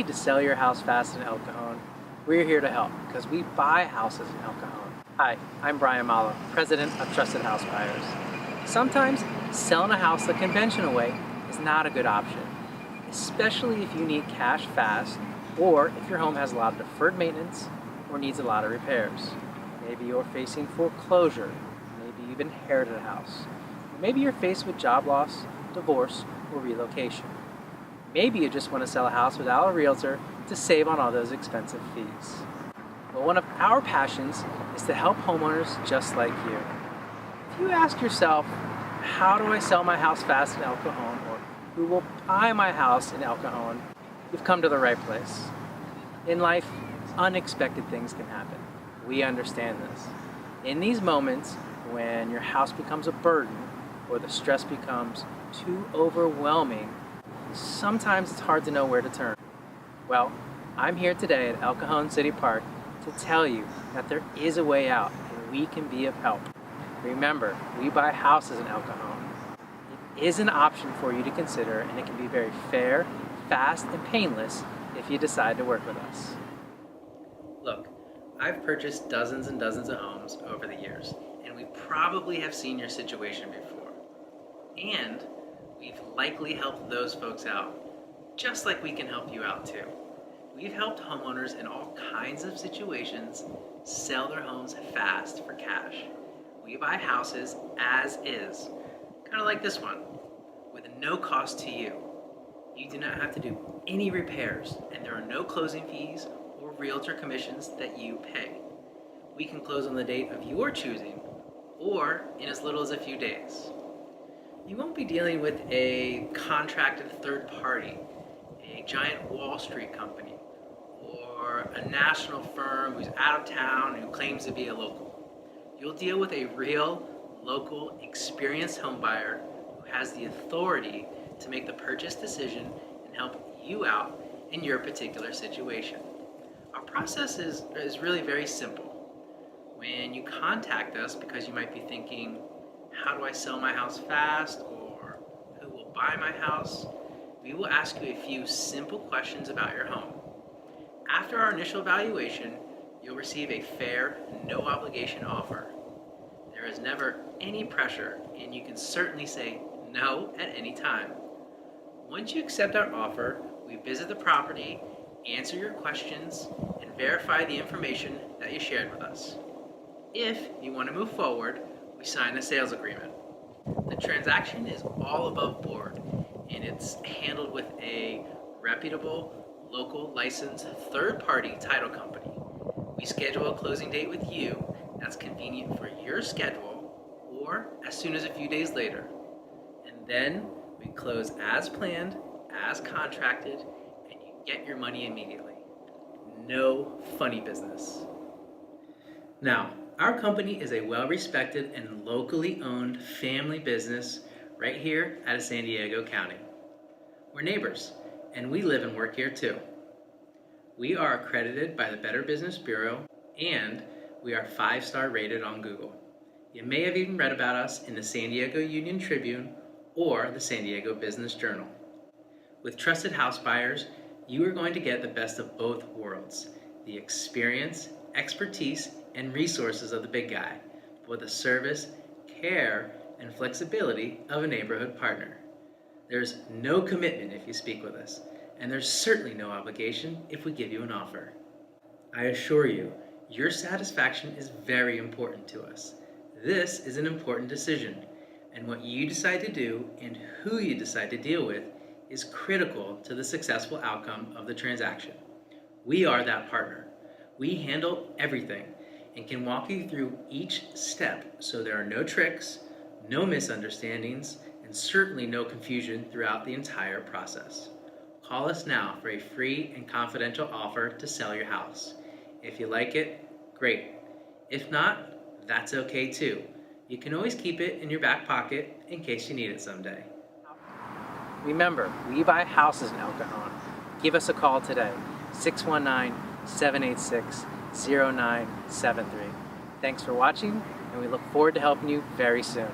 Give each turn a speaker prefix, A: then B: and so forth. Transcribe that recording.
A: need to sell your house fast in El Cajon, we're here to help because we buy houses in El Cajon. Hi, I'm Brian Malo, president of Trusted House Buyers. Sometimes selling a house the conventional way is not a good option, especially if you need cash fast or if your home has a lot of deferred maintenance or needs a lot of repairs. Maybe you're facing foreclosure, maybe you've inherited a house, or maybe you're faced with job loss, divorce, or relocation. Maybe you just want to sell a house without a realtor to save on all those expensive fees. Well, one of our passions is to help homeowners just like you. If you ask yourself, how do I sell my house fast in El Cajon, or who will buy my house in El Cajon, you've come to the right place. In life, unexpected things can happen. We understand this. In these moments, when your house becomes a burden or the stress becomes too overwhelming, sometimes it's hard to know where to turn. Well, I'm here today at El Cajon City Park to tell you that there is a way out and we can be of help. Remember, we buy houses in El Cajon. It is an option for you to consider, and it can be very fair, fast, and painless if you decide to work with us. Look, I've purchased dozens and dozens of homes over the years, and we probably have seen your situation before. And we've likely helped those folks out, just like we can help you out too. We've helped homeowners in all kinds of situations sell their homes fast for cash. We buy houses as is, kind of like this one, with no cost to you. You do not have to do any repairs, and there are no closing fees or realtor commissions that you pay. We can close on the date of your choosing, or in as little as a few days. You won't be dealing with a contracted third party, a giant Wall Street company, or a national firm who's out of town and who claims to be a local. You'll deal with a real, local, experienced home buyer who has the authority to make the purchase decision and help you out in your particular situation. Our process is really very simple. When you contact us because you might be thinking, how do I sell my house fast, or who will buy my house, we will ask you a few simple questions about your home. After our initial evaluation, you'll receive a fair, no obligation offer. There is never any pressure, and you can certainly say no at any time. Once you accept our offer, we visit the property, answer your questions, and verify the information that you shared with us. If you want to move forward, we sign a sales agreement. The transaction is all above board, and it's handled with a reputable, local licensed third-party title company. We schedule a closing date with you that's convenient for your schedule, or as soon as a few days later. And then we close as planned, as contracted, and you get your money immediately. No funny business. Now, our company is a well-respected and locally owned family business right here out of San Diego County. We're neighbors, and we live and work here too. We are accredited by the Better Business Bureau, and we are 5-star rated on Google. You may have even read about us in the San Diego Union Tribune or the San Diego Business Journal. With Trusted House Buyers, you are going to get the best of both worlds, the experience, expertise, and resources of the big guy, but with the service, care, and flexibility of a neighborhood partner. There's no commitment if you speak with us, and there's certainly no obligation if we give you an offer. I assure you, your satisfaction is very important to us. This is an important decision, and what you decide to do and who you decide to deal with is critical to the successful outcome of the transaction. We are that partner. We handle everything and can walk you through each step so there are no tricks, no misunderstandings, and certainly no confusion throughout the entire process. Call us now for a free and confidential offer to sell your house. If you like it, great. If not, that's okay too. You can always keep it in your back pocket in case you need it someday. Remember, we buy houses in El Cajon. Give us a call today, 619-786-0973. Thanks for watching, and we look forward to helping you very soon.